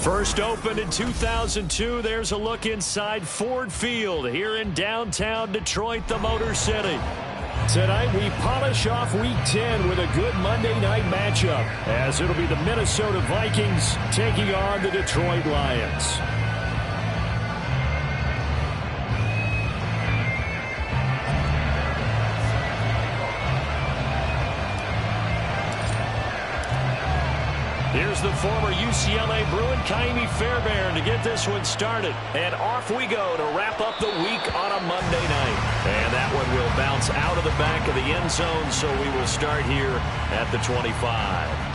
First opened in 2002, there's a look inside Ford Field here in downtown Detroit, the Motor City. Tonight we polish off Week 10 with a good Monday night matchup, as it'll be the Minnesota Vikings taking on the Detroit Lions. Here's the former UCLA Bruin, Ka'imi Fairbairn, to get this one started. And off we go to wrap up the week on a Monday night. And that one will bounce out of the back of the end zone, so we will start here at the 25.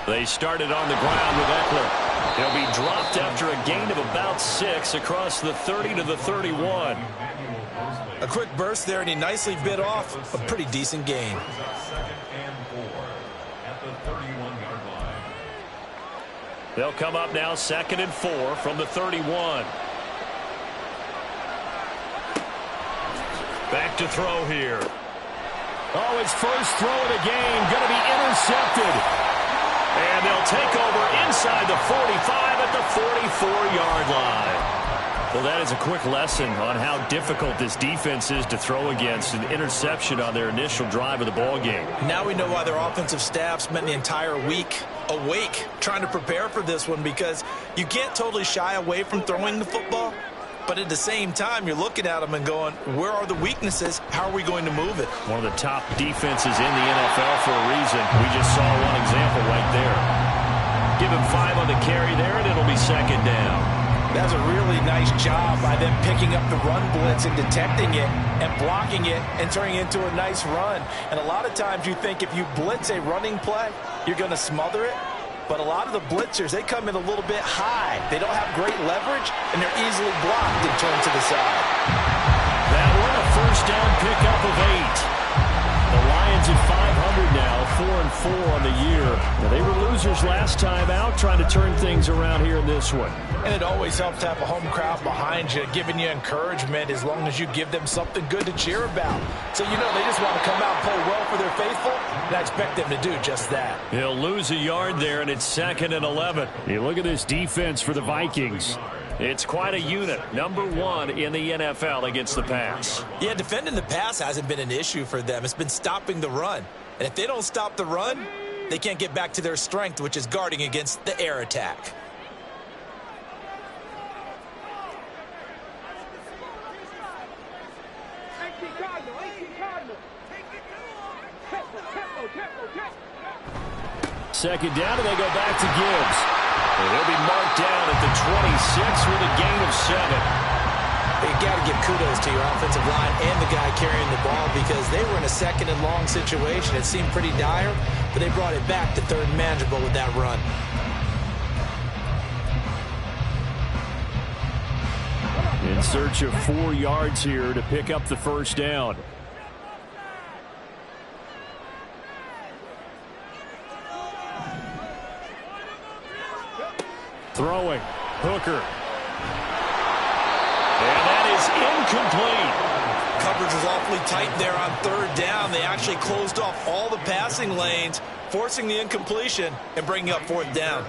They started on the ground with Eckler. He'll be dropped after a gain of about 6 across the 30 to the 31. A quick burst there, and he nicely bit off a pretty decent gain. They'll come up now 2nd and 4 from the 31. Back to throw here. Oh, his first throw of the game going to be intercepted. And they'll take over inside the 45 at the 44-yard line. Well, that is a quick lesson on how difficult this defense is to throw against. An interception on their initial drive of the ball game. Now we know why their offensive staff spent the entire week awake trying to prepare for this one, because you can't totally shy away from throwing the football. But at the same time, you're looking at them and going, where are the weaknesses? How are we going to move it? One of the top defenses in the NFL for a reason. We just saw one example right there. Give him 5 on the carry there, and it'll be 2nd down. That's a really nice job by them picking up the run blitz and detecting it and blocking it and turning it into a nice run. And a lot of times you think if you blitz a running play, you're going to smother it. But a lot of the blitzers, they come in a little bit high. They don't have great leverage, and they're easily blocked and turned to the side. That one, a first down pickup of 8. The Lions at 500 now, 4-4 on the year. Now, they were losers last time out, trying to turn things around here in this one. And it always helps to have a home crowd behind you, giving you encouragement as long as you give them something good to cheer about. So, you know, they just want to come out and play well for their faithful, and I expect them to do just that. He'll lose a yard there, and it's 2nd and 11. You look at this defense for the Vikings. It's quite a unit. Number 1 in the NFL against the pass. Yeah, defending the pass hasn't been an issue for them. It's been stopping the run. And if they don't stop the run, they can't get back to their strength, which is guarding against the air attack. Second down, and they go back to Gibbs. And he'll be marked down at the 26 with a gain of 7. You got to give kudos to your offensive line and the guy carrying the ball, because they were in a 2nd and long situation. It seemed pretty dire, but they brought it back to 3rd and manageable with that run. In search of 4 yards here to pick up the first down. Throwing. Hooker. And that is incomplete. Coverage was awfully tight there on 3rd down. They actually closed off all the passing lanes, forcing the incompletion and bringing up 4th down.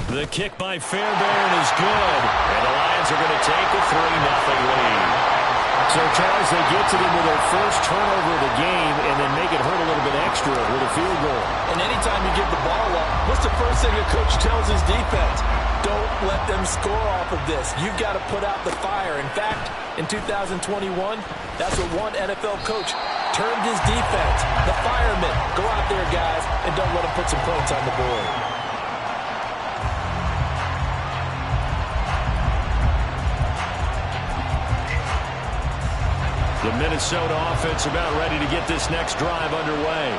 The kick by Fairbairn is good. And the Lions are going to take a 3-0 lead. So, Charles, they get to them with their first turnover of the game and then make it hurt a little bit extra with a field goal. And anytime you give the ball up, what's the first thing a coach tells his defense? Don't let them score off of this. You've got to put out the fire. In fact, in 2021, that's what one NFL coach termed his defense. The firemen. Go out there, guys, and don't let them put some points on the board. The Minnesota offense about ready to get this next drive underway.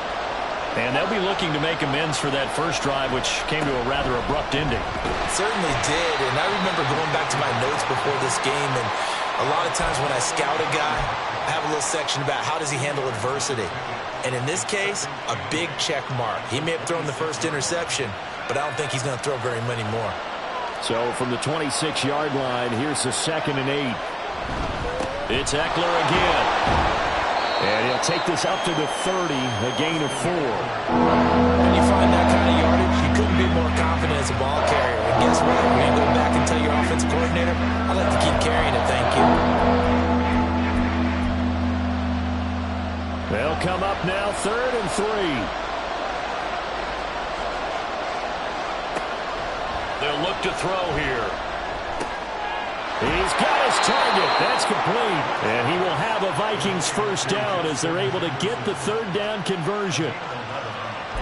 And they'll be looking to make amends for that first drive, which came to a rather abrupt ending. It certainly did, and I remember going back to my notes before this game, and a lot of times when I scout a guy, have a little section about how does he handle adversity. And in this case, a big check mark. He may have thrown the first interception, but I don't think he's going to throw very many more. So from the 26-yard line, here's the 2nd and 8. It's Eckler again. And he'll take this up to the 30, a gain of 4. When you find that kind of yardage, you couldn't be more confident as a ball carrier. And guess what? You're going to go back and tell your offensive coordinator, I'd like to keep carrying it, thank you. They'll come up now, 3rd and 3. They'll look to throw here. He's got his target. That's complete. And he will have a Vikings first down as they're able to get the 3rd down conversion.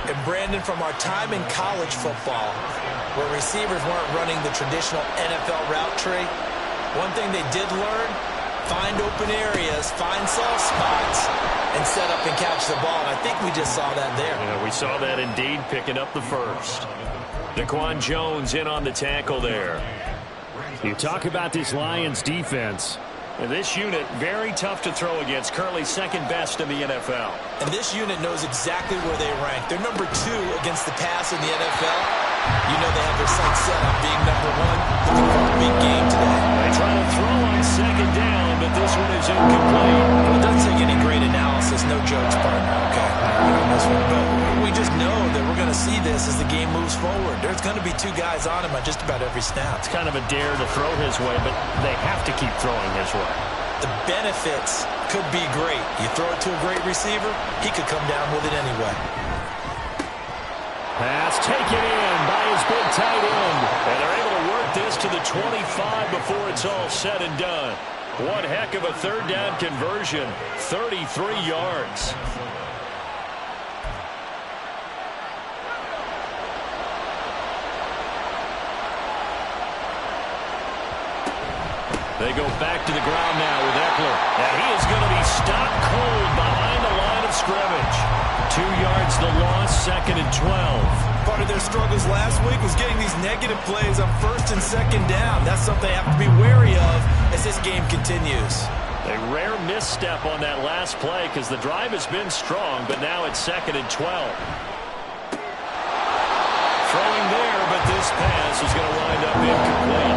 And Brandon, from our time in college football, where receivers weren't running the traditional NFL route tree, one thing they did learn, find open areas, find soft spots, and set up and catch the ball. And I think we just saw that there. Yeah, we saw that indeed, picking up the first. Daquan Jones in on the tackle there. You talk about this Lions defense. And this unit, very tough to throw against, currently 2nd best in the NFL. And this unit knows exactly where they rank. They're number 2 against the pass in the NFL. You know they have their sights set on being number 1, looking for a big game today. They try to throw on 2nd down, but this one is incomplete. Well, it doesn't take any great analysis, no jokes, partner, okay? But we just know that we're going to see this as the game moves forward. There's going to be 2 guys on him on just about every snap. It's kind of a dare to throw his way, but they have to keep throwing his way. The benefits could be great. You throw it to a great receiver, he could come down with it anyway. Pass taken in by his big tight end. And they're able to work this to the 25 before it's all said and done. One heck of a 3rd down conversion, 33 yards. They go back to the ground now with Eckler. And he is going to be stopped cold behind the line of scrimmage. 2 yards the loss, 2nd and 12. Part of their struggles last week was getting these negative plays on 1st and 2nd down. That's something they have to be wary of as this game continues. A rare misstep on that last play because the drive has been strong, but now it's 2nd and 12. Throwing there, but this pass is going to wind up incomplete.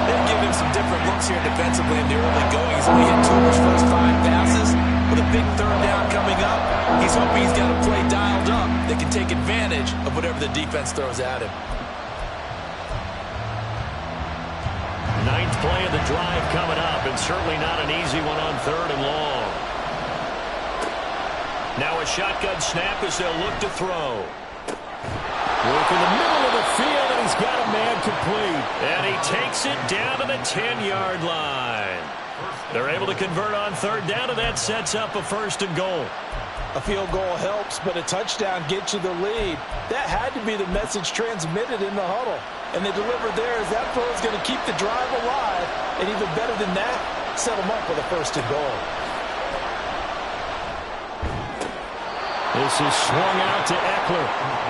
They'll give him some different looks here defensively in the early going. He's only hit 2 of his first 5 passes. With a big 3rd down coming up, he's hoping he's got a play dialed up that can take advantage of whatever the defense throws at him. 9th play of the drive coming up, and certainly not an easy one on 3rd and long. Now a shotgun snap as they'll look to throw. Work in the middle of the field, and he's got a man complete. And he takes it down to the 10-yard line. They're able to convert on 3rd down, and that sets up a 1st and goal. A field goal helps, but a touchdown gets you the lead. That had to be the message transmitted in the huddle. And they delivered there as that throw is going to keep the drive alive. And even better than that, set them up with a 1st and goal. This is swung out to Eckler.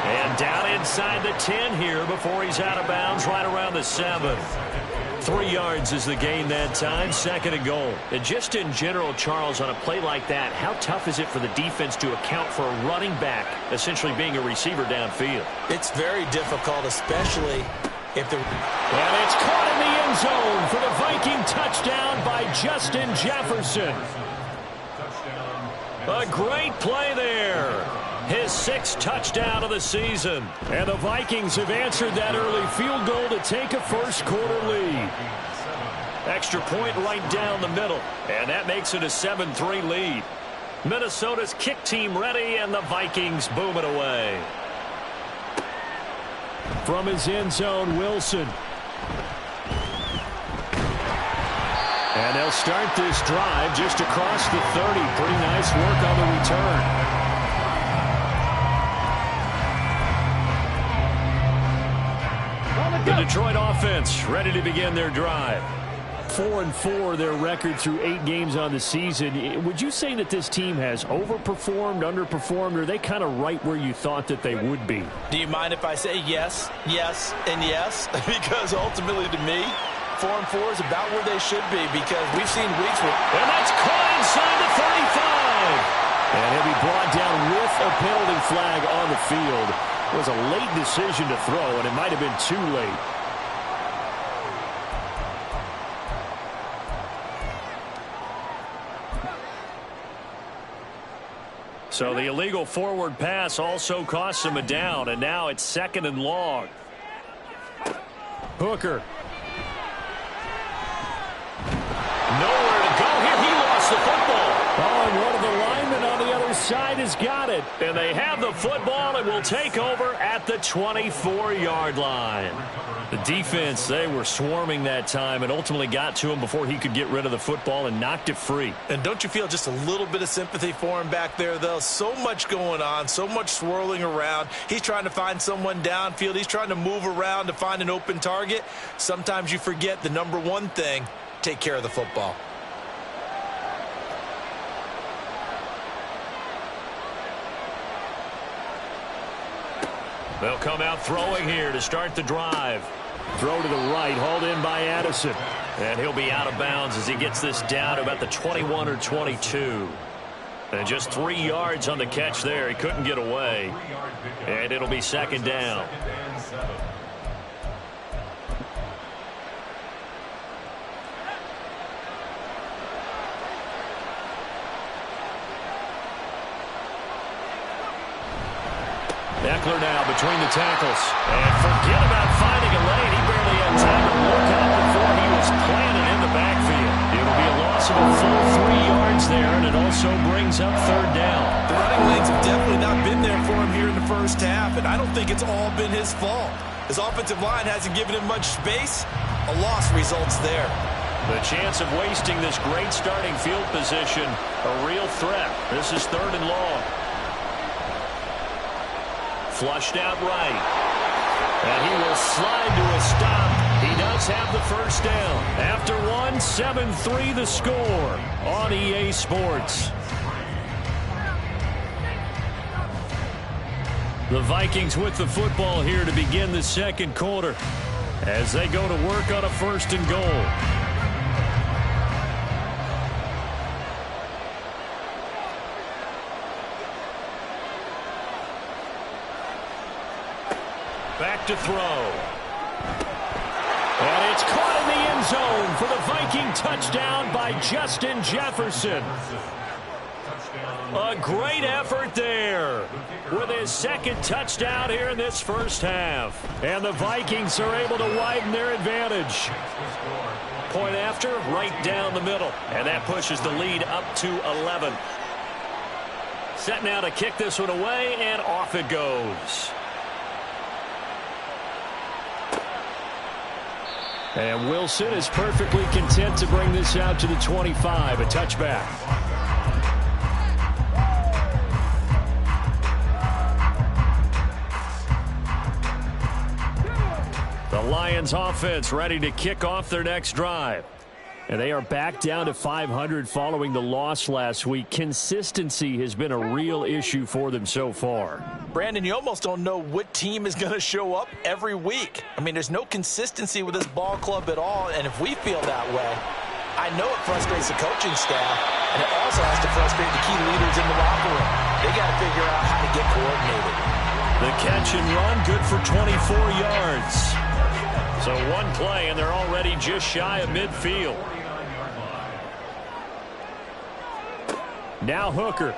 And down inside the 10 here before he's out of bounds right around the 7. 3 yards is the gain that time, 2nd and goal. And just in general, Charles, on a play like that, how tough is it for the defense to account for a running back essentially being a receiver downfield? It's very difficult, especially if they're... And it's caught in the end zone for the Viking touchdown by Justin Jefferson. A great play there. His 6th touchdown of the season. And the Vikings have answered that early field goal to take a first-quarter lead. Extra point right down the middle. And that makes it a 7-3 lead. Minnesota's kick team ready, and the Vikings boom it away. From his end zone, Wilson. And they'll start this drive just across the 30. Pretty nice work on the return. The Detroit offense ready to begin their drive. 4-4 their record through 8 games on the season. Would you say that this team has overperformed, underperformed, or are they kind of right where you thought that they would be? Do you mind if I say yes, yes, and yes? Because ultimately to me, 4 and 4 is about where they should be because we've seen weeks where... And that's caught inside the 35. And he'll be brought down with a penalty flag on the field. It was a late decision to throw, and it might have been too late. So the illegal forward pass also costs him a down, and now it's 2nd and long. Hooker. Nowhere to go here. He lost the football. Oh, and one of the linemen on the other side has got it. And they have the football and will take over at the 24-yard line. The defense, they were swarming that time and ultimately got to him before he could get rid of the football and knocked it free. And don't you feel just a little bit of sympathy for him back there, though? So much going on, so much swirling around. He's trying to find someone downfield. He's trying to move around to find an open target. Sometimes you forget the number one thing, take care of the football. They'll come out throwing here to start the drive. Throw to the right, hauled in by Addison. And he'll be out of bounds as he gets this down to about the 21 or 22. And just 3 yards on the catch there. He couldn't get away. And it'll be 2nd down. Eckler now between the tackles. And forget about finding a lane. He barely had time to look up before he was planted in the backfield. It'll be a loss of a full 3 yards there, and it also brings up 3rd down. The running lanes have definitely not been there for him here in the first half, and I don't think it's all been his fault. His offensive line hasn't given him much space. A loss results there. The chance of wasting this great starting field position, a real threat. This is 3rd and long. Flushed out right. And he will slide to a stop. He does have the 1st down. After 1, 7-3 the score on EA Sports. The Vikings with the football here to begin the 2nd quarter as they go to work on a 1st and goal. Back to throw. And it's caught in the end zone for the Viking touchdown by Justin Jefferson. A great effort there with his 2nd touchdown here in this first half. And the Vikings are able to widen their advantage. Point after, right down the middle. And that pushes the lead up to 11. Set now to kick this one away, and off it goes. And Wilson is perfectly content to bring this out to the 25, a touchback. The Lions offense ready to kick off their next drive. And they are back down to 500 following the loss last week. Consistency has been a real issue for them so far. Brandon, you almost don't know what team is going to show up every week. I mean, there's no consistency with this ball club at all, and if we feel that way, I know it frustrates the coaching staff, and it also has to frustrate the key leaders in the locker room. They got to figure out how to get coordinated. The catch and run, good for 24 yards. So one play, and they're already just shy of midfield. Now Hooker.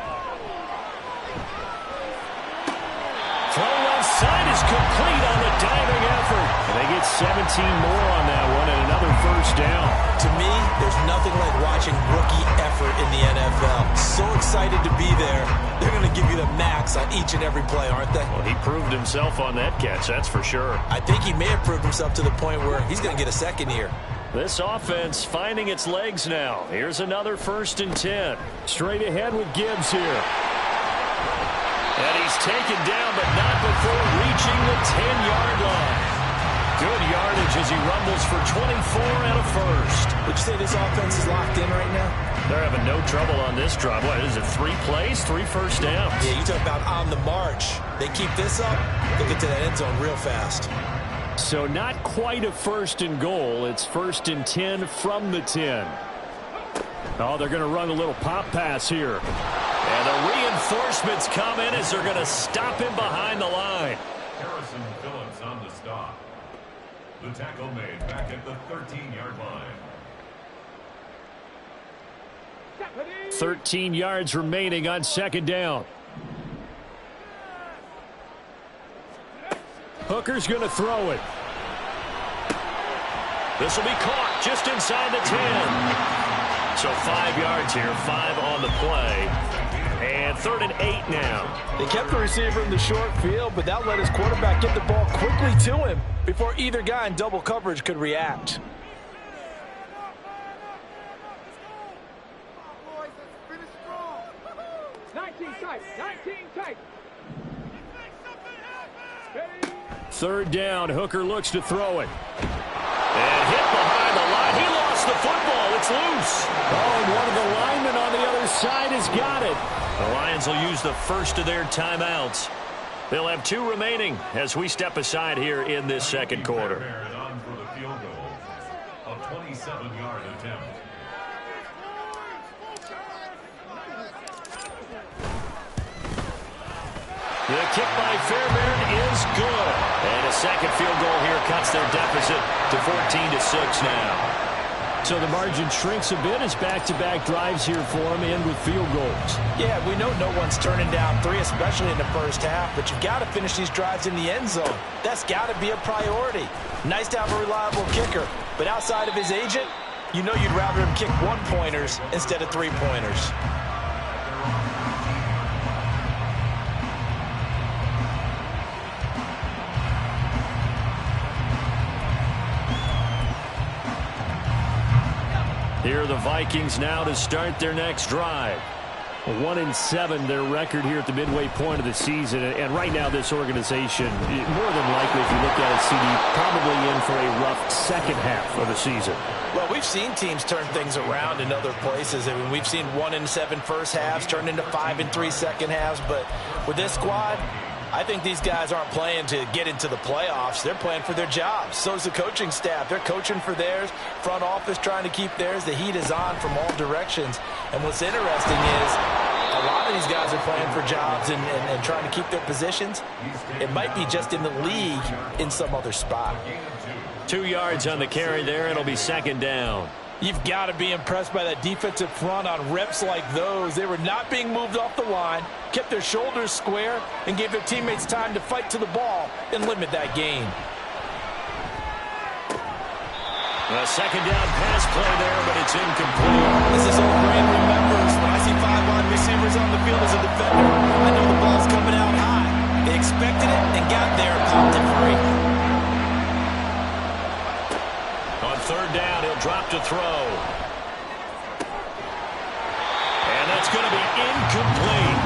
Throw left side is complete on the diving effort. And they get 17 more on that one and another 1st down. To me, there's nothing like watching rookie effort in the NFL. So excited to be there. They're going to give you the max on each and every play, aren't they? Well, he proved himself on that catch, that's for sure. I think he may have proved himself to the point where he's going to get a 2nd here. This offense finding its legs now. Here's another 1st and 10. Straight ahead with Gibbs here. And he's taken down, but not before reaching the 10-yard line. Good yardage as he rumbles for 24 and a 1st. Would you say this offense is locked in right now? They're having no trouble on this drive. What is it, 3 plays, 3 first downs? Yeah, you talk about on the march. They keep this up, they'll get to that end zone real fast. So not quite a 1st and goal. It's 1st and 10 from the 10. Oh, they're going to run a little pop pass here. And the reinforcements come in as they're going to stop him behind the line. Harrison Phillips on the stop. The tackle made back at the 13-yard line. 13 yards remaining on 2nd down. Hooker's going to throw it. This will be caught just inside the 10. So 5 yards here, 5 on the play. And 3rd and 8 now. They kept the receiver in the short field, but that let his quarterback get the ball quickly to him before either guy in double coverage could react. Third down, Hooker looks to throw it. And hit behind the line. He lost the football. It's loose. Oh, and one of the linemen on the other side has got it. The Lions will use the first of their timeouts. They'll have 2 remaining as we step aside here in this 2nd quarter. On for the field goal. A 27-yard attempt. The kick by Fairbairn is good. And a 2nd field goal here cuts their deficit to 14-6 now. So the margin shrinks a bit as back-to-back drives here for them end with field goals. Yeah, we know no one's turning down 3, especially in the first half, but you've got to finish these drives in the end zone. That's got to be a priority. Nice to have a reliable kicker, but outside of his agent, you know you'd rather him kick 1-pointers instead of 3-pointers. Here are the Vikings now to start their next drive. 1-7 their record here at the midway point of the season. And right now this organization, more than likely if you look at it, CD, probably in for a rough 2nd half of the season. Well, we've seen teams turn things around in other places. I mean, we've seen 1-7 first halves turn into 5-3 second halves. But with this squad, I think these guys aren't playing to get into the playoffs. They're playing for their jobs. So is the coaching staff. They're coaching for theirs. Front office trying to keep theirs. The heat is on from all directions. And what's interesting is a lot of these guys are playing for jobs and trying to keep their positions. It might be just in the league in some other spot. 2 yards on the carry there. It'll be 2nd down. You've got to be impressed by that defensive front on reps like those. They were not being moved off the line, kept their shoulders square, and gave their teammates time to fight to the ball and limit that gain. A 2nd down pass play there, but it's incomplete. This is old Brain remembers. When I see 5 wide receivers on the field as a defender, I know the ball's coming out high. They expected it and got there and popped it free. On 3rd down, he'll drop to throw. And that's going to be incomplete.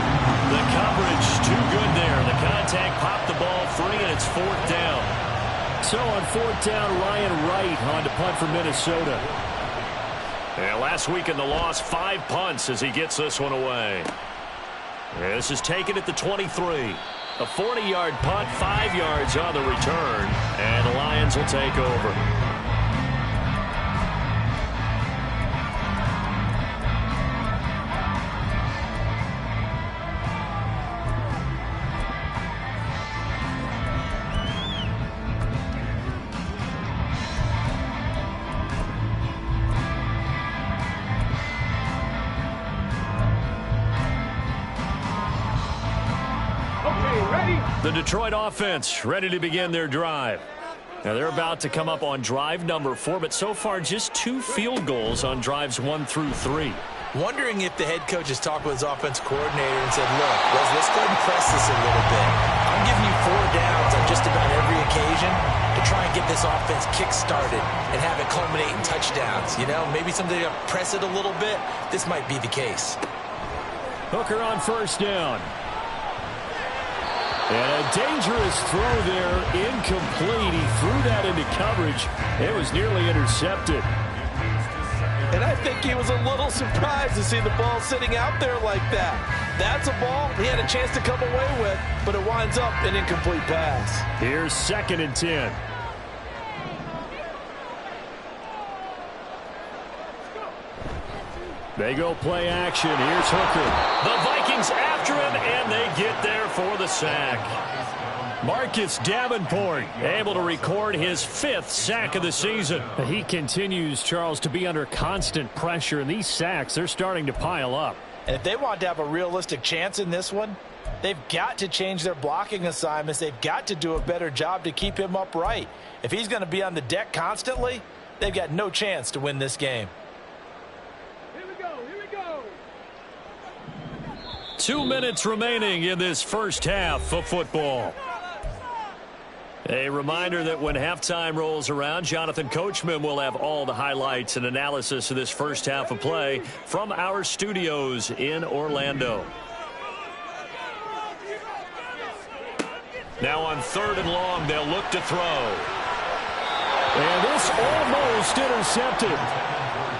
The coverage too good there. The contact popped the ball free, and it's 4th down. So on 4th down, Ryan Wright on to punt for Minnesota. And last week in the loss, 5 punts as he gets this one away. This is taken at the 23. A 40-yard punt, 5 yards on the return, and the Lions will take over. The Detroit offense ready to begin their drive. Now they're about to come up on drive number 4, but so far just 2 field goals on drives 1 through 3. Wondering if the head coach has talked with his offense coordinator and said, look, let's go and press this a little bit. I'm giving you 4 downs on just about every occasion to try and get this offense kick-started and have it culminate in touchdowns. You know, maybe something to press it a little bit. This might be the case. Hooker on 1st down. And a dangerous throw there, incomplete. He threw that into coverage. It was nearly intercepted. And I think he was a little surprised to see the ball sitting out there like that. That's a ball he had a chance to come away with, but it winds up an incomplete pass. Here's 2nd and 10. They go play action. Here's Hooker. The Vikings after him, and they get there for the sack. Marcus Davenport able to record his 5th sack of the season. He continues, Charles, to be under constant pressure, and these sacks, they're starting to pile up. And if they want to have a realistic chance in this one, they've got to change their blocking assignments. They've got to do a better job to keep him upright. If he's going to be on the deck constantly, they've got no chance to win this game. Here we go. 2 minutes remaining in this first half of football. A reminder that when halftime rolls around, Jonathan Coachman will have all the highlights and analysis of this first half of play from our studios in Orlando. Now on 3rd and long, they'll look to throw. And this almost intercepted.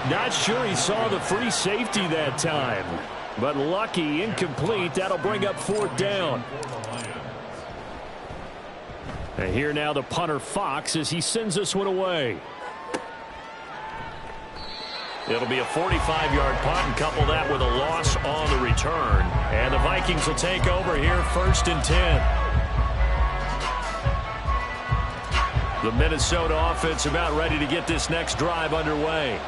Not sure he saw the free safety that time. But lucky, incomplete. That'll bring up 4th down. And here now the punter Fox as he sends this one away. It'll be a 45-yard punt, and couple that with a loss on the return. And the Vikings will take over here 1st and 10. The Minnesota offense about ready to get this next drive underway.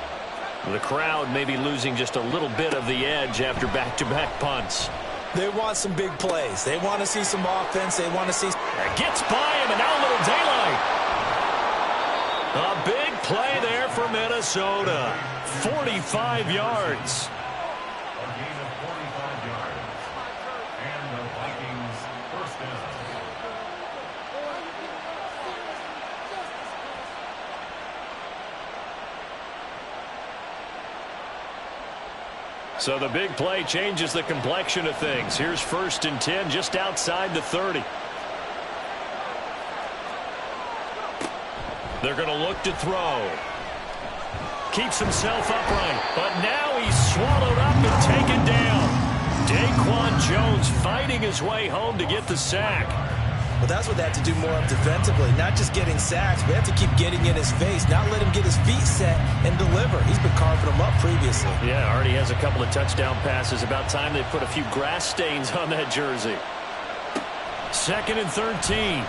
The crowd may be losing just a little bit of the edge after back-to-back punts. They want some big plays. They want to see some offense. They want to see... Gets by him, and now a little daylight. A big play there for Minnesota. 45 yards. A gain of 45 yards. And the Vikings first down. So the big play changes the complexion of things. Here's 1st and 10 just outside the 30. They're going to look to throw. Keeps himself upright, but now he's swallowed up and taken down. Daquan Jones fighting his way home to get the sack. Well, that's what they have to do more of defensively. Not just getting sacks, but they have to keep getting in his face, not let him get his feet set and deliver. He's been carving them up previously. Yeah, already has a couple of touchdown passes. About time they put a few grass stains on that jersey. 2nd and 13.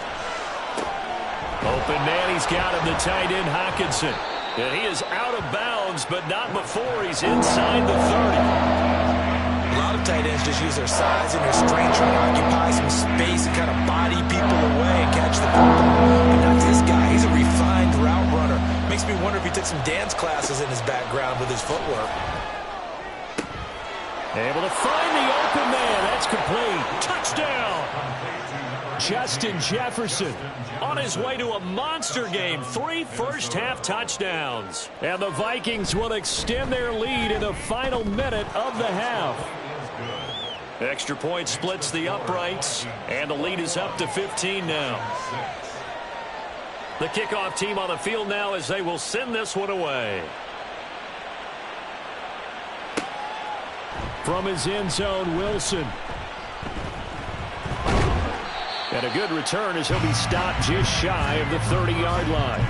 Open man, he's got him, the tight end Hockenson. And he is out of bounds, but not before he's inside the 30. A lot of tight ends just use their size and their strength, trying to occupy some space and kind of body people away and catch the football. But not this guy. He's a refined route runner. Makes me wonder if he took some dance classes in his background with his footwork. Able to find the open man. That's complete. Touchdown. Justin Jefferson on his way to a monster game. 3 first-half touchdowns. And the Vikings will extend their lead in the final minute of the half. Extra point splits the uprights, and the lead is up to 15 now. The kickoff team on the field now as they will send this one away. From his end zone, Wilson. And a good return as he'll be stopped just shy of the 30-yard line.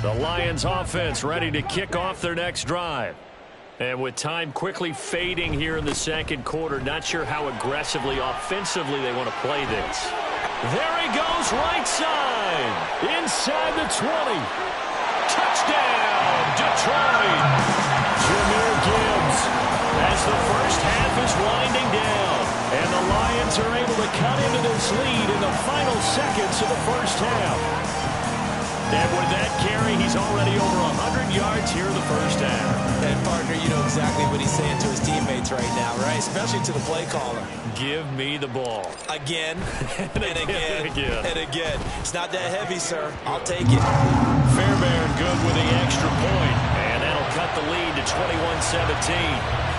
The Lions offense ready to kick off their next drive. And with time quickly fading here in the second quarter, not sure how aggressively, offensively they want to play this. There he goes, right side. Inside the 20. Touchdown, Detroit. Jahmyr Gibbs as the first half is winding down. And the Lions are able to cut into this lead in the final seconds of the first half. And with that carry, he's already over 100 yards here in the first half. And, partner, you know exactly what he's saying to his teammates right now, right? Especially to the play caller. Give me the ball. Again, and again, and again. It's not that heavy, sir. I'll take it. Fairbairn good with the extra point. And that'll cut the lead to 21-17.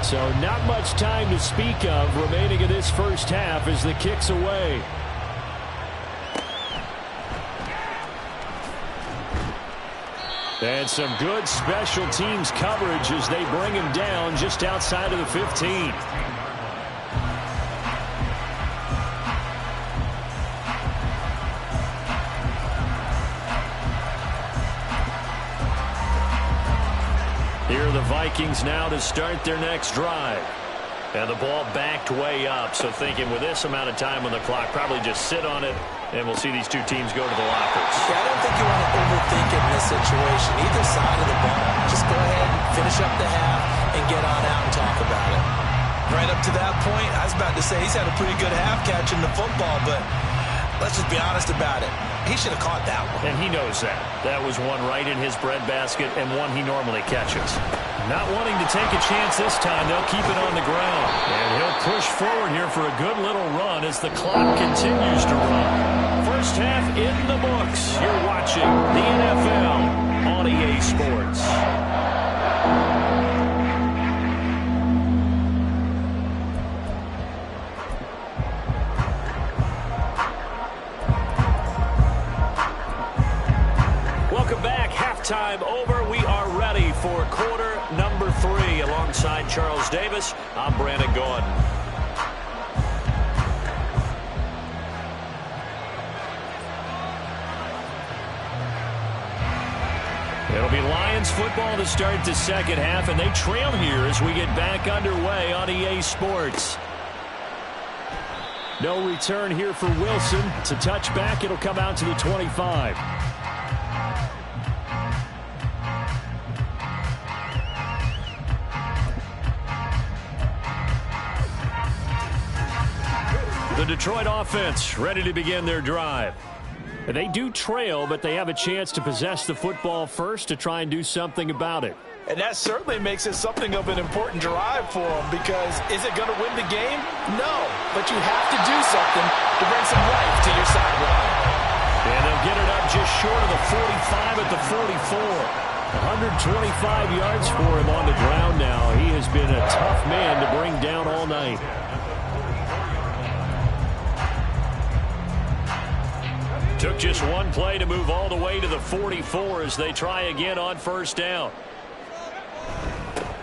So not much time to speak of remaining in this first half as the kick's away. And some good special teams coverage as they bring him down just outside of the 15. Here are the Vikings now to start their next drive. And the ball backed way up, so thinking with this amount of time on the clock, probably just sit on it, and we'll see these two teams go to the lockers. Yeah, I don't think you want to overthink it in this situation. Either side of the ball, just go ahead and finish up the half and get on out and talk about it. Right up to that point, I was about to say he's had a pretty good half catching the football, but let's just be honest about it. He should have caught that one. And he knows that. That was one right in his breadbasket and one he normally catches. Not wanting to take a chance this time, they'll keep it on the ground. And he'll push forward here for a good little run as the clock continues to run. First half in the books. You're watching the NFL on EA Sports. Time over. We are ready for quarter number 3. Alongside Charles Davis, I'm Brandon Gaudin. It'll be Lions football to start the second half, and they trail here as we get back underway on EA Sports. No return here for Wilson. It's a touchback. It'll come out to the 25. The Detroit offense ready to begin their drive. They do trail, but they have a chance to possess the football first to try and do something about it. And that certainly makes it something of an important drive for them, because is it going to win the game? No, but you have to do something to bring some life to your sideline. And they'll get it up just short of the 45 at the 44. 125 yards for him on the ground now. He has been a tough man to bring down all night. Took just one play to move all the way to the 44 as they try again on first down.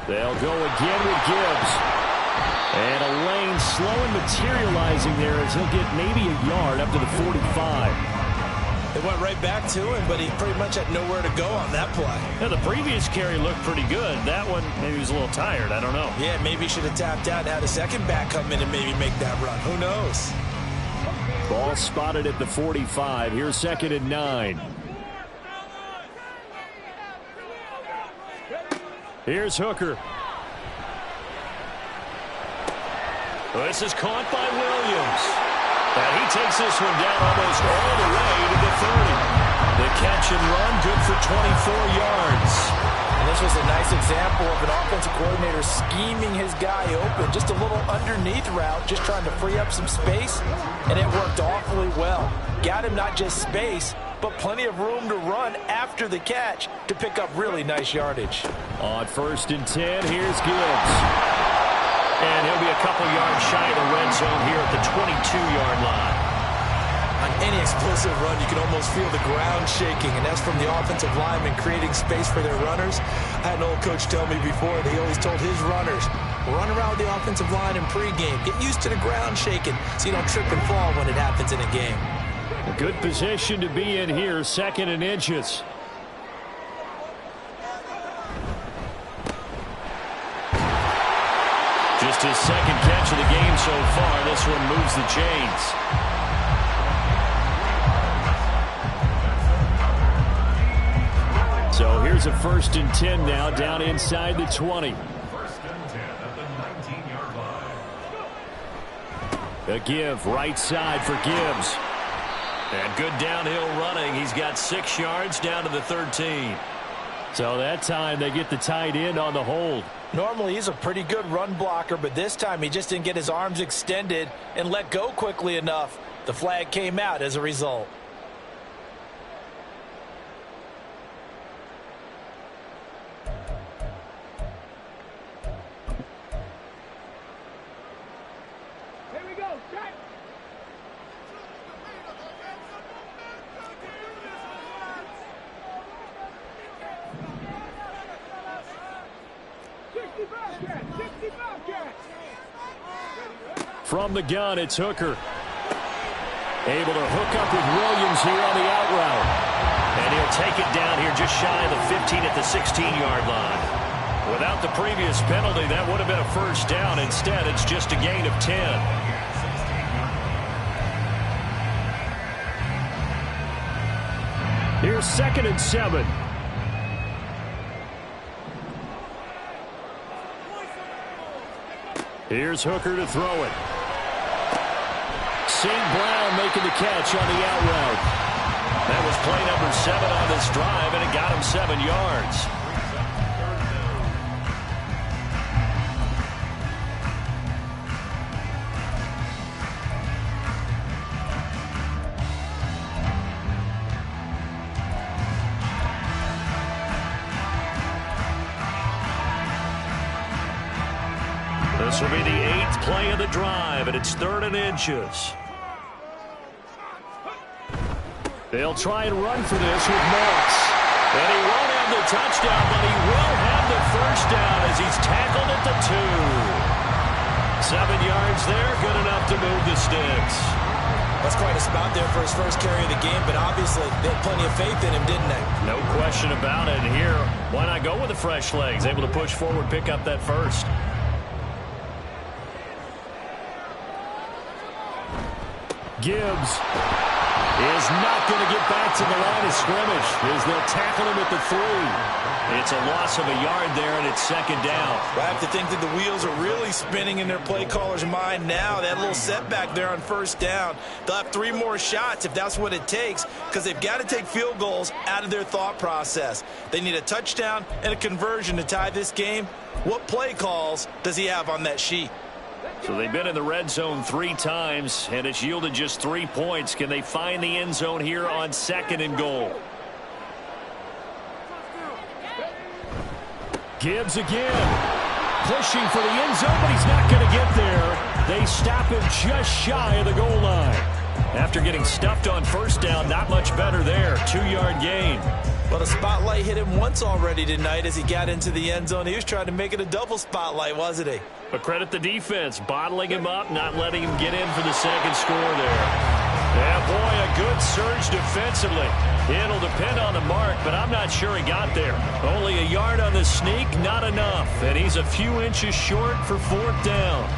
They'll go again with Gibbs. And a lane slow and materializing there as he'll get maybe a yard up to the 45. It went right back to him, but he pretty much had nowhere to go on that play. Now, the previous carry looked pretty good. That one, maybe he was a little tired. I don't know. Yeah, maybe he should have tapped out and had a second back come in and maybe make that run. Who knows? Ball spotted at the 45. Here's 2nd and 9. Here's Hooker. This is caught by Williams. And he takes this one down almost all the way to the 30. The catch and run, good for 24 yards. And this was a nice example of an offensive coordinator scheming his guy open. Just a little underneath route, just trying to free up some space. And it worked awfully well. Got him not just space, but plenty of room to run after the catch to pick up really nice yardage. On 1st and 10, here's Gibbs. And he'll be a couple yards shy of the red zone here at the 22-yard line. On any explosive run, you can almost feel the ground shaking, and that's from the offensive linemen creating space for their runners. I had an old coach tell me before that he always told his runners, run around with the offensive line in pregame. Get used to the ground shaking so you don't trip and fall when it happens in a game. A good position to be in here, 2nd and inches. Just his second catch of the game so far. This one moves the chains. So here's a 1st and 10 now, down inside the 20. 1st and 10 at the 19-yard line. A give, right side for Gibbs. And good downhill running. He's got 6 yards down to the 13. So that time they get the tight end on the hold. Normally he's a pretty good run blocker, but this time he just didn't get his arms extended and let go quickly enough. The flag came out as a result. Here we go. Track. From the gun, it's Hooker. Able to hook up with Williams here on the out route. And he'll take it down here just shy of the 15 at the 16-yard line. Without the previous penalty, that would have been a first down. Instead, it's just a gain of 10. Here's 2nd and 7. Here's Hooker to throw it. St. Brown making the catch on the out route. That was play number 7 on this drive, and it got him 7 yards. This will be the 8th play of the drive, and it's 3rd and inches. They'll try and run for this with Moss. And he won't have the touchdown, but he will have the first down as he's tackled at the 2. 7 yards there, good enough to move the sticks. That's quite a spot there for his first carry of the game, but obviously they had plenty of faith in him, didn't they? No question about it. And here, why not go with the fresh legs? Able to push forward, pick up that first. Gibbs is not going to get back to the line of scrimmage as they'll tackle him at the 3. It's a loss of a yard there, and it's 2nd down. I have to think that the wheels are really spinning in their play caller's mind now. That little setback there on 1st down. They'll have 3 more shots if that's what it takes, because they've got to take field goals out of their thought process. They need a touchdown and a conversion to tie this game. What play calls does he have on that sheet? So they've been in the red zone 3 times, and it's yielded just 3 points. Can they find the end zone here on 2nd and goal? Gibbs again. Pushing for the end zone, but he's not going to get there. They stop him just shy of the goal line. After getting stuffed on 1st down, not much better there. 2-yard gain. Well, the spotlight hit him once already tonight as he got into the end zone. He was trying to make it a double spotlight, wasn't he? But credit the defense, bottling him up, not letting him get in for the 2nd score there. Yeah, boy, a good surge defensively. It'll depend on the mark, but I'm not sure he got there. Only a yard on the sneak, not enough. And he's a few inches short for 4th down.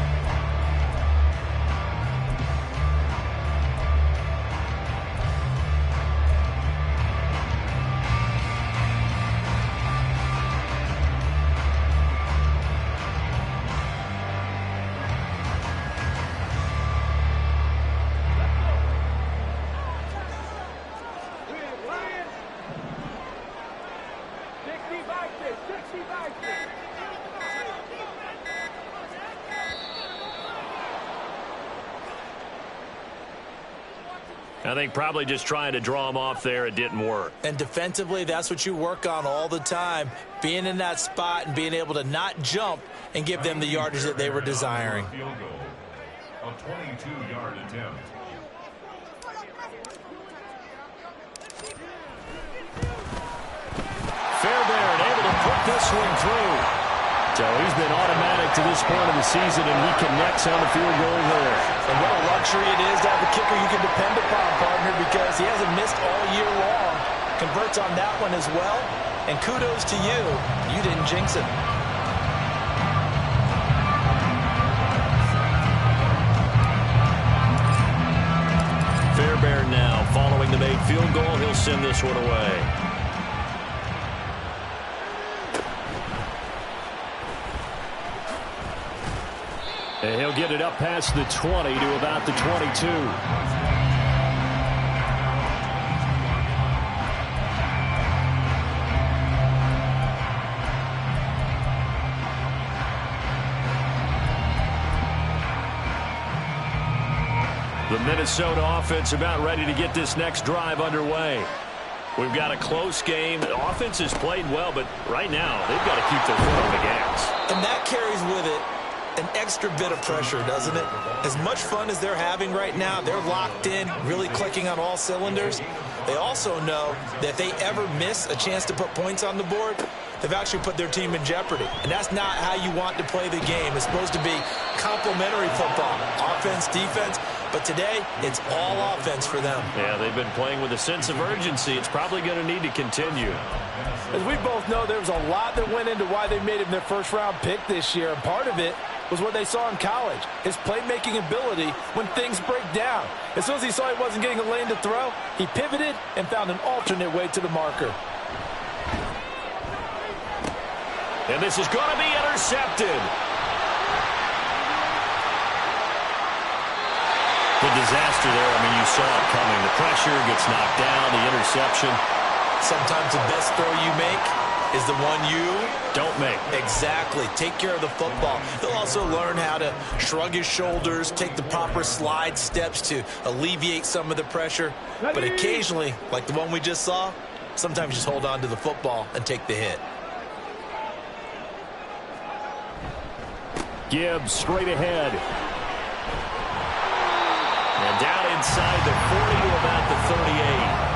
I think probably just trying to draw him off there, it didn't work. And defensively, that's what you work on all the time. Being in that spot and being able to not jump and give them the yardage that they were desiring. Field goal. A 22-yard attempt. Fairbairn able to put this one through. So he's been automatic to this point of the season, and he connects on the field goal there. And what a luxury it is to have a kicker you can depend upon, partner, because he hasn't missed all year long. Converts on that one as well. And kudos to you. You didn't jinx it. Fairbairn now following the made field goal. He'll send this one away. And he'll get it up past the 20 to about the 22. The Minnesota offense about ready to get this next drive underway. We've got a close game. The offense has played well, but right now they've got to keep their foot on the gas. And that carries with it an extra bit of pressure, doesn't it? As much fun as they're having right now, they're locked in, really clicking on all cylinders. They also know that if they ever miss a chance to put points on the board, they've actually put their team in jeopardy. And that's not how you want to play the game. It's supposed to be complementary football, offense, defense. But today, it's all offense for them. Yeah, they've been playing with a sense of urgency. It's probably going to need to continue. As we both know, there was a lot that went into why they made him their first-round pick this year. And part of it was what they saw in college, his playmaking ability when things break down. As soon as he saw he wasn't getting a lane to throw, he pivoted and found an alternate way to the marker. And this is going to be intercepted. The disaster there, I mean, you saw it coming. The pressure gets knocked down, the interception. Sometimes the best throw you make is the one you don't make. Exactly. Take care of the football. He'll also learn how to shrug his shoulders, take the proper slide steps to alleviate some of the pressure. But occasionally, like the one we just saw, sometimes just hold on to the football and take the hit. Gibbs straight ahead. And down inside the 40 to about the 38.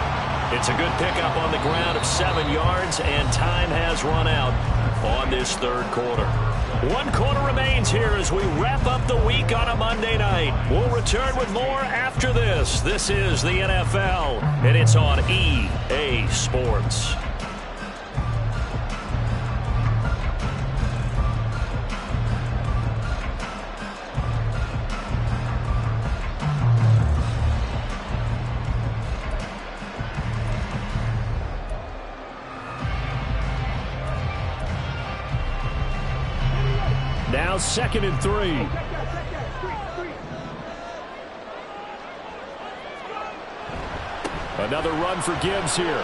It's a good pickup on the ground of 7 yards, and time has run out on this third quarter. 1 quarter remains here as we wrap up the week on a Monday night. We'll return with more after this. This is the NFL, and it's on EA Sports. Now 2nd and 3. Another run for Gibbs here.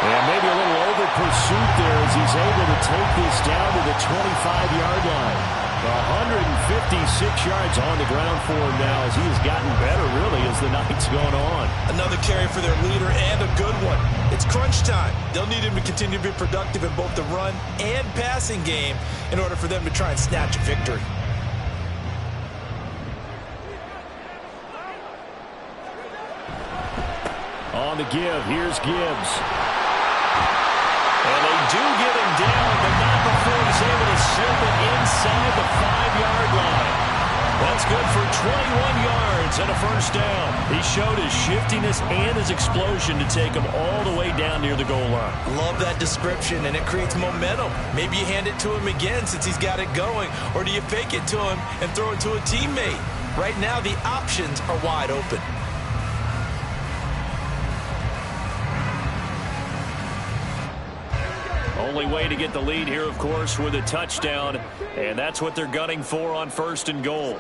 And maybe a little over pursuit there as he's able to take this down to the 25-yard line. 156 yards on the ground for him now as he has gotten better, really, as the night's going on. Another carry for their leader, and a good one. It's crunch time. They'll need him to continue to be productive in both the run and passing game in order for them to try and snatch a victory. On the give, here's Gibbs. And they do get him down, but not before he's able to slip it inside the 5-yard line. That's good for 21 yards and a first down. He showed his shiftiness and his explosion to take him all the way down near the goal line. Love that description, and it creates momentum. Maybe you hand it to him again since he's got it going, or do you fake it to him and throw it to a teammate? Right now, the options are wide open. Only way to get the lead here, of course, with a touchdown, and that's what they're gunning for on 1st and goal.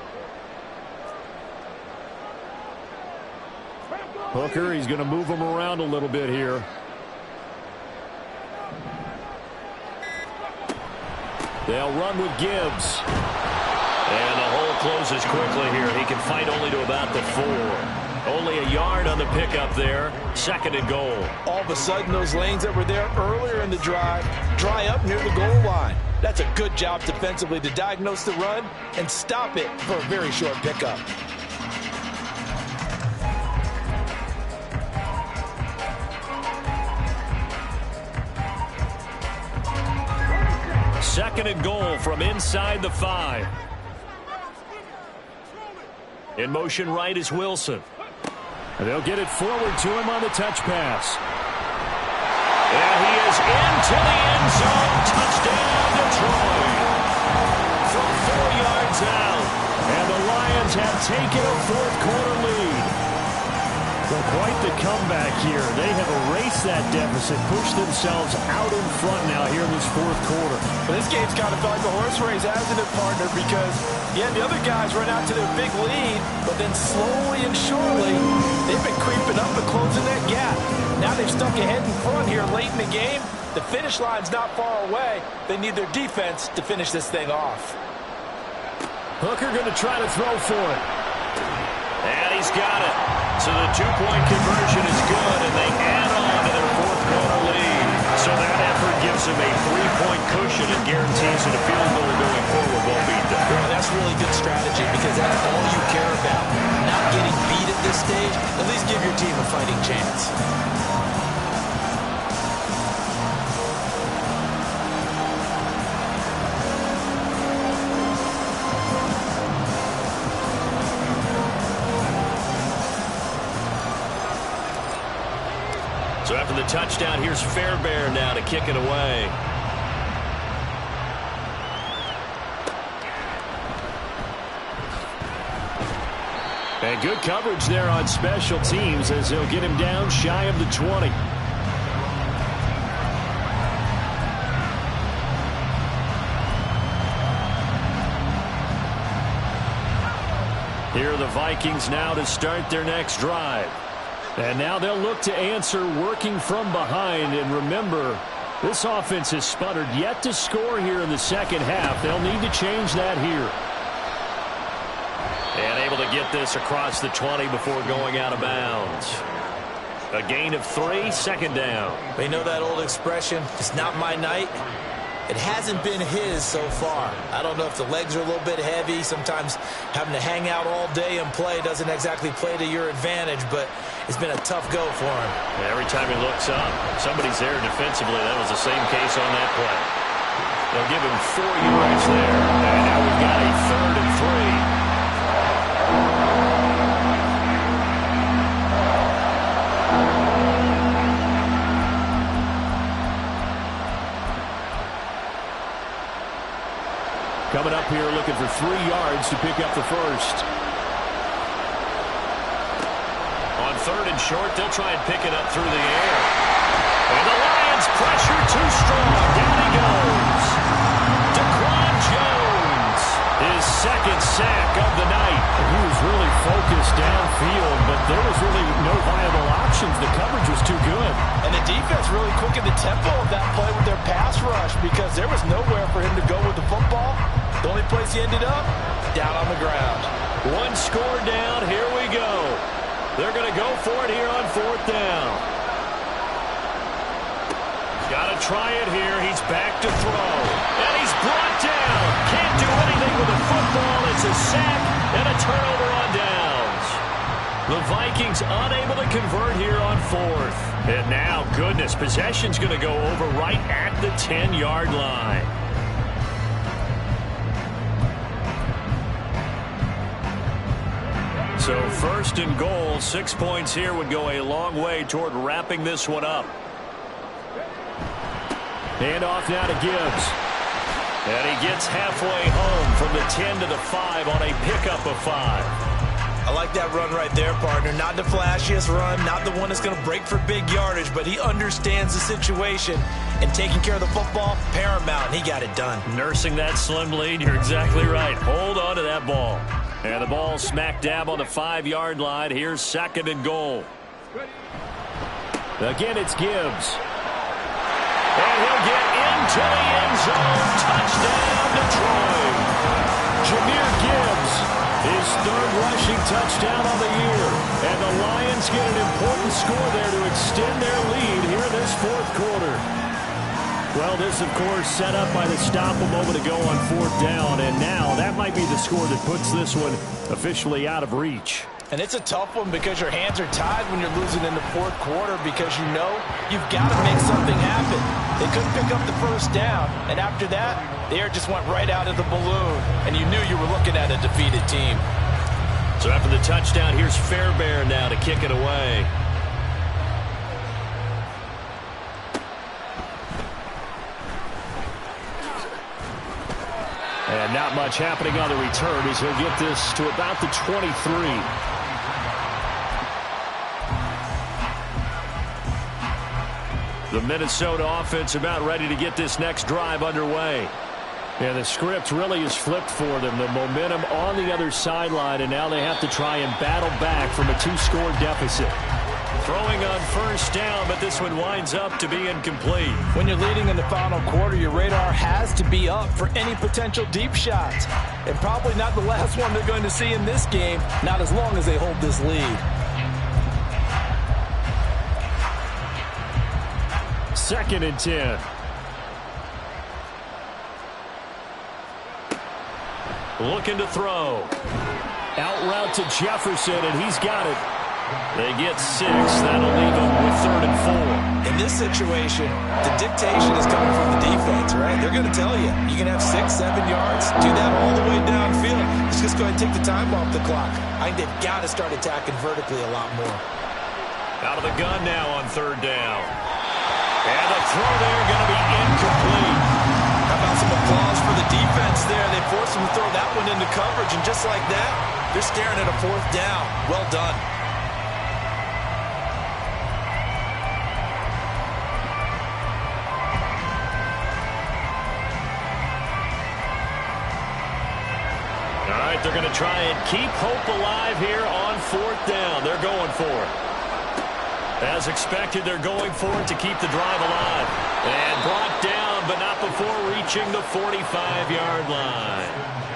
Hooker, he's going to move him around a little bit here. They'll run with Gibbs. And the hole closes quickly here. He can fight only to about the 4. Only a yard on the pickup there. 2nd and goal. All of a sudden, those lanes that were there earlier in the drive dry up near the goal line. That's a good job defensively to diagnose the run and stop it for a very short pickup. Second and goal from inside the 5. In motion right is Wilson. They'll get it forward to him on the touch pass. And he is into the end zone. Touchdown, Detroit. From 4 yards out. And the Lions have taken a 4th quarter lead. Well, quite the comeback here. They have erased that deficit, pushed themselves out in front now here in this 4th quarter. But this game's kind of felt like a horse race, hasn't it, partner? Because, yeah, the other guys run out to their big lead, but then slowly and surely, they've been creeping up and closing that gap. Now they've stuck ahead in front here late in the game. The finish line's not far away. They need their defense to finish this thing off. Hooker going to try to throw for it. And he's got it. So the 2-point conversion is good, and they add on to their 4th quarter lead. So that effort gives them a 3-point cushion and guarantees that a field goal going forward won't beat them. Yeah, that's really good strategy because that's all you care about. Not getting beat at this stage, at least give your team a fighting chance. touchdown, here's Fairbairn now to kick it away. And good coverage there on special teams as they'll get him down shy of the 20. Here are the Vikings now to start their next drive. And now they'll look to answer working from behind. And remember, this offense has sputtered yet to score here in the second half. They'll need to change that here. And able to get this across the 20 before going out of bounds. A gain of 3, second down. They know that old expression, it's not my night. It hasn't been his so far. I don't know if the legs are a little bit heavy. Sometimes having to hang out all day and play doesn't exactly play to your advantage, but it's been a tough go for him. Every time he looks up, somebody's there defensively. That was the same case on that play. They'll give him 4 yards there. And now we've got a 3rd and 3. Coming up here looking for 3 yards to pick up the first. On 3rd and short, they'll try and pick it up through the air. And the Lions pressure too strong. Down he goes. Daquan Jones, his 2nd sack of the night. He was really focused downfield, but there was really no viable options. The coverage was too good. And the defense really quickened the tempo of that play with their pass rush because there was nowhere for him to go with the football. The only place he ended up, down on the ground. 1 score down. Here we go. They're going to go for it here on 4th down. Got to try it here. He's back to throw. And he's brought down. Can't do anything with the football. It's a sack and a turnover on downs. The Vikings unable to convert here on 4th. And now, goodness, possession's going to go over right at the 10-yard line. So 1st and goal, 6 points here would go a long way toward wrapping this one up. Hand off now to Gibbs. And he gets halfway home from the 10 to the 5 on a pickup of 5. I like that run right there, partner. Not the flashiest run, not the one that's going to break for big yardage, but he understands the situation, and taking care of the football, paramount. He got it done. Nursing that slim lead, you're exactly right. Hold on to that ball. And the ball smack dab on the 5-yard line. Here's 2nd and goal. Again, it's Gibbs. And he'll get into the end zone. Touchdown, Detroit. Jahmyr Gibbs, his 3rd rushing touchdown on the year. And the Lions get an important score there to extend their lead here in this 4th quarter. Well, this, of course, set up by the stop a moment ago on 4th down. And now that might be the score that puts this one officially out of reach. And it's a tough one because your hands are tied when you're losing in the 4th quarter because you know you've got to make something happen. They couldn't pick up the 1st down. And after that, the air just went right out of the balloon. And you knew you were looking at a defeated team. So after the touchdown, here's Fairbairn now to kick it away. And not much happening on the return as he'll get this to about the 23. The Minnesota offense about ready to get this next drive underway. And the script really is flipped for them. The momentum on the other sideline, and now they have to try and battle back from a 2-score deficit. Throwing on 1st down, but this one winds up to be incomplete. When you're leading in the final quarter, your radar has to be up for any potential deep shots. And probably not the last one they're going to see in this game, not as long as they hold this lead. 2nd and 10. Looking to throw. Out route to Jefferson, and he's got it. They get 6. That'll leave them with 3rd and 4. In this situation, the dictation is coming from the defense, right? They're going to tell you, you can have 6, 7 yards, do that all the way downfield. Let's just go ahead and take the time off the clock. I think they've got to start attacking vertically a lot more. Out of the gun now on 3rd down. And the throw there going to be incomplete. How about some applause for the defense there? They forced him to throw that one into coverage, and just like that, they're staring at a 4th down. Well done. All right, they're going to try and keep hope alive here on 4th down. They're going for it. As expected, they're going for it to keep the drive alive. And brought down, but not before reaching the 45-yard line.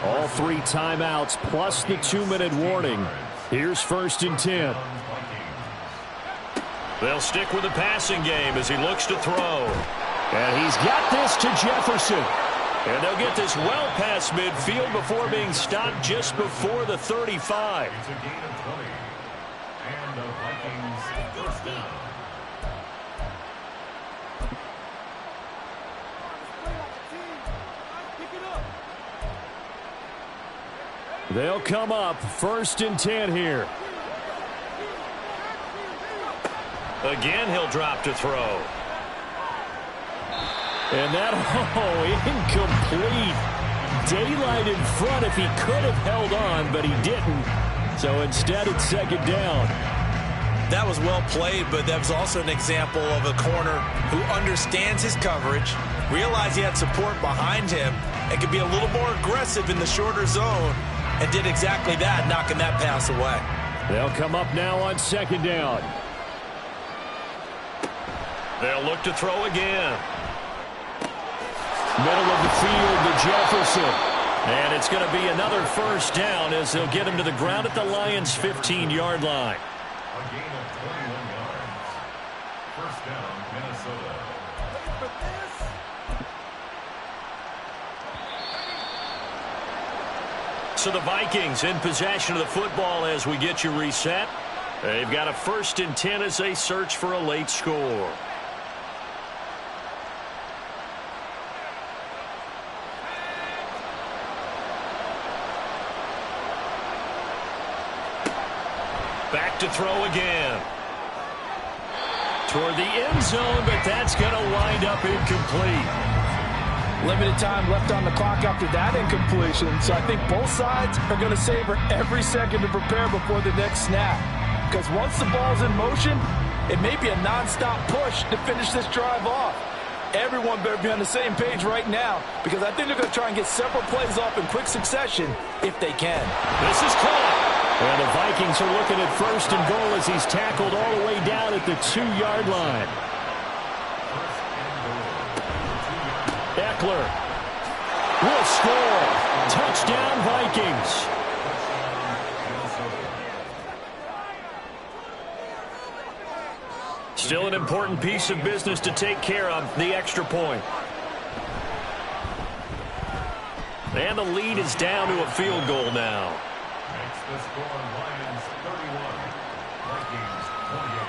All 3 timeouts plus the 2-minute warning. Here's 1st and 10. They'll stick with the passing game as he looks to throw. And he's got this to Jefferson. And they'll get this well past midfield before being stopped just before the 35. It's a gain of 20. And the Vikings first down. They'll come up 1st and 10 here. Again, he'll drop to throw. And that, incomplete. Daylight in front if he could have held on, but he didn't. So instead, it's 2nd down. That was well played, but that was also an example of a corner who understands his coverage, realized he had support behind him, and could be a little more aggressive in the shorter zone, and did exactly that, knocking that pass away. They'll come up now on 2nd down. They'll look to throw again. Middle of the field to Jefferson. And it's going to be another 1st down as they'll get him to the ground at the Lions' 15-yard line. A gain of 21 yards. First down, Minnesota. So the Vikings in possession of the football as we get you reset. They've got a 1st and 10 as they search for a late score. Back to throw again. Toward the end zone, but that's going to wind up incomplete. Limited time left on the clock after that incompletion, so I think both sides are going to savor every second to prepare before the next snap. Because once the ball's in motion, it may be a non-stop push to finish this drive off. Everyone better be on the same page right now, because I think they're going to try and get several plays off in quick succession if they can. This is caught. And the Vikings are looking at 1st and goal as he's tackled all the way down at the 2-yard line. Eckler will score. Touchdown, Vikings. Still an important piece of business to take care of, the extra point. And the lead is down to a field goal now. Makes the score Lions 31, Vikings 28.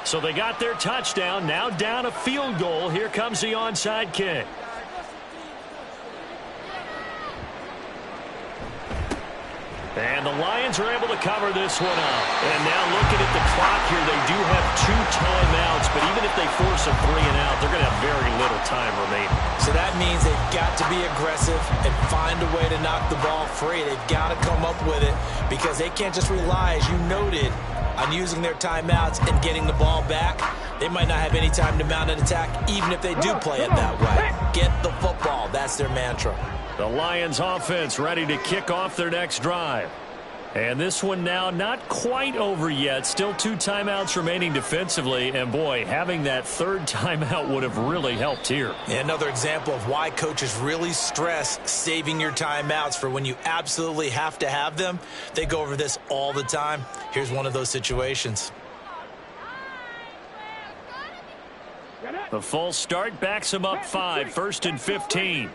So they got their touchdown, now down a field goal. Here comes the onside kick. And the Lions are able to cover this one up. And now looking at the clock here, they do have 2 timeouts, but even if they force a 3 and out, they're going to have very little time remaining. So that means they've got to be aggressive and find a way to knock the ball free. They've got to come up with it because they can't just rely, as you noted, on using their timeouts and getting the ball back. They might not have any time to mount an attack, even if they do play it that way. Get the football. That's their mantra. The Lions offense ready to kick off their next drive. And this one now not quite over yet. Still 2 timeouts remaining defensively. And boy, having that 3rd timeout would have really helped here. Another example of why coaches really stress saving your timeouts for when you absolutely have to have them. They go over this all the time. Here's one of those situations. The false start backs them up 5, 1st and 15.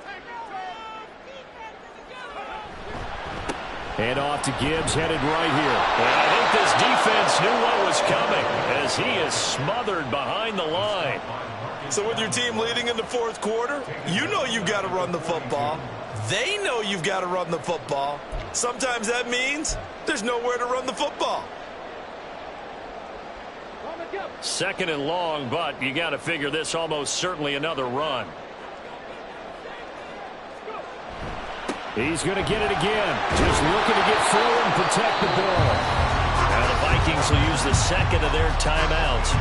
And off to Gibbs, headed right here. And I think this defense knew what was coming as he is smothered behind the line. So with your team leading in the 4th quarter, you know you've got to run the football. They know you've got to run the football. Sometimes that means there's nowhere to run the football. 2nd and long, but you got to figure this almost certainly another run. He's going to get it again. Just looking to get through and protect the ball. Now the Vikings will use the 2nd of their timeouts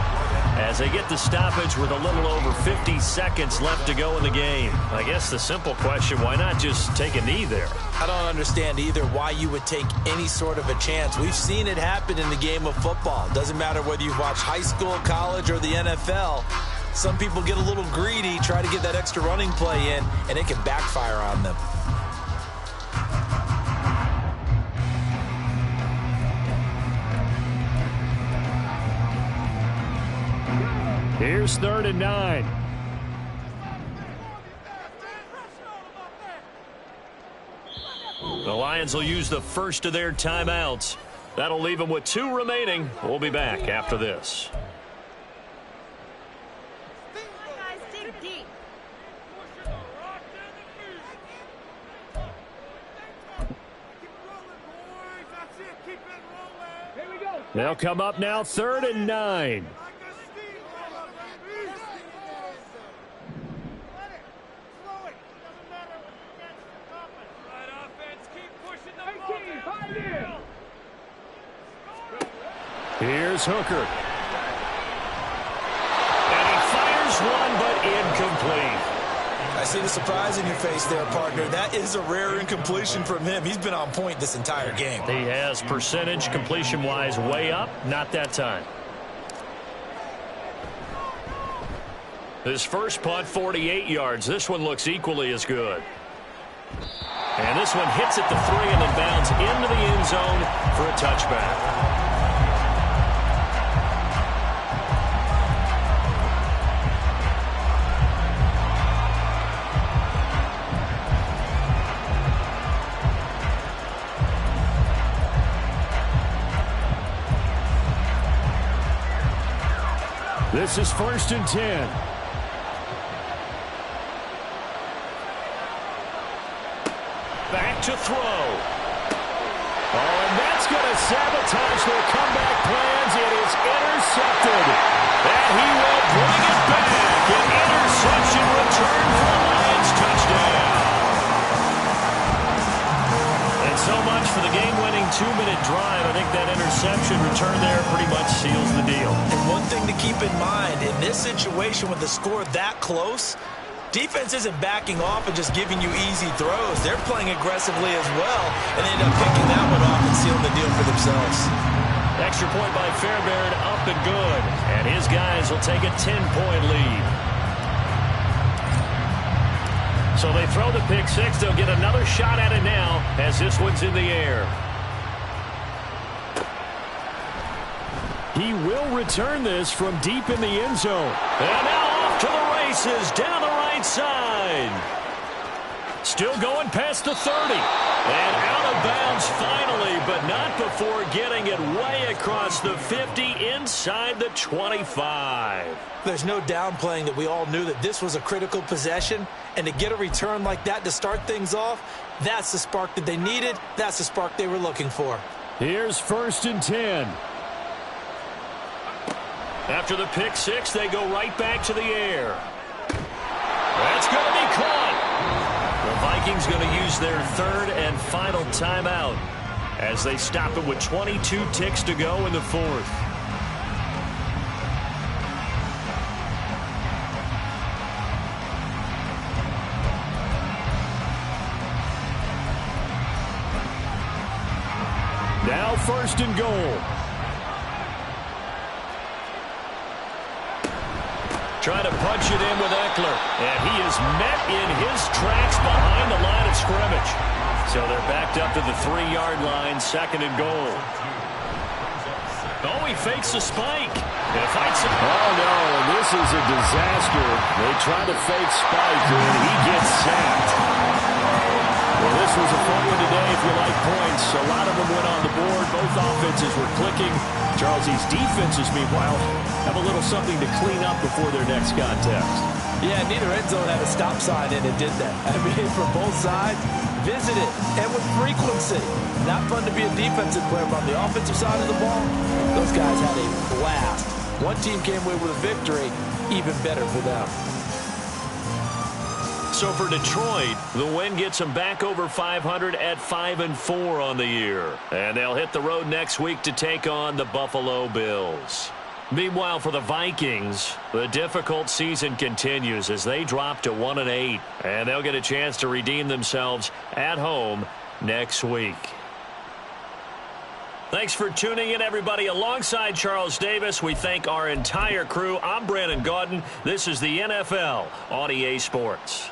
as they get the stoppage with a little over 50 seconds left to go in the game. I guess the simple question, why not just take a knee there? I don't understand either why you would take any sort of a chance. We've seen it happen in the game of football. Doesn't matter whether you've watched high school, college, or the NFL. Some people get a little greedy, try to get that extra running play in, and it can backfire on them. Here's 3rd and 9. The Lions will use the 1st of their timeouts. That'll leave them with 2 remaining. We'll be back after this. They'll come up now, 3rd and 9. Here's Hooker. And he fires one, but incomplete. I see the surprise in your face there, partner. That is a rare incompletion from him. He's been on point this entire game. He has percentage completion-wise way up. Not that time. His first punt, 48 yards. This one looks equally as good. And this one hits at the 3 and then bounds into the end zone for a touchback. This is 1st and 10. Back to throw. Oh, and that's going to sabotage their comeback plans. It is intercepted. And he will bring it back. An interception return for a Lions touchdown. And so much for the game-winning 2-minute drive. I think that interception return there pretty much seals the deal. And one thing to keep in mind, in this situation with the score that close, defense isn't backing off and just giving you easy throws. They're playing aggressively as well, and they end up picking that one off and sealing the deal for themselves. Extra point by Fairbairn, up and good. And his guys will take a 10-point lead. So they throw the pick six. They'll get another shot at it now as this one's in the air. He will return this from deep in the end zone. And now off to the races down the right side. Still going past the 30. And out of bounds finally, but not before getting it way across the 50 inside the 25. There's no downplaying that we all knew that this was a critical possession, and to get a return like that to start things off, that's the spark that they needed. That's the spark they were looking for. Here's 1st and 10. After the pick six, they go right back to the air. That's going to be caught. The Vikings going to use their 3rd and final timeout as they stop it with 22 ticks to go in the 4th. Now 1st and goal. Trying to punch it in with Eckler. And he is met in his tracks behind the line of scrimmage. So they're backed up to the 3-yard line, 2nd and goal. Oh, he fakes a spike. Oh, no, and this is a disaster. They try to fake spike, and he gets sacked. Well, this was a fun one today if you like points. A lot of them went on the board. Both offenses were clicking. Charles, these defenses, meanwhile, have a little something to clean up before their next contest. Yeah, neither end zone had a stop sign, and it did that. I mean, from both sides, visit it, and with frequency. Not fun to be a defensive player, but on the offensive side of the ball, those guys had a blast One team came away with a victory, even better for them. So for Detroit, the win gets them back over 500 at 5-4 on the year. And they'll hit the road next week to take on the Buffalo Bills. Meanwhile, for the Vikings, the difficult season continues as they drop to 1-8. And they'll get a chance to redeem themselves at home next week. Thanks for tuning in, everybody. Alongside Charles Davis, we thank our entire crew. I'm Brandon Gaudin. This is the NFL on EA Sports.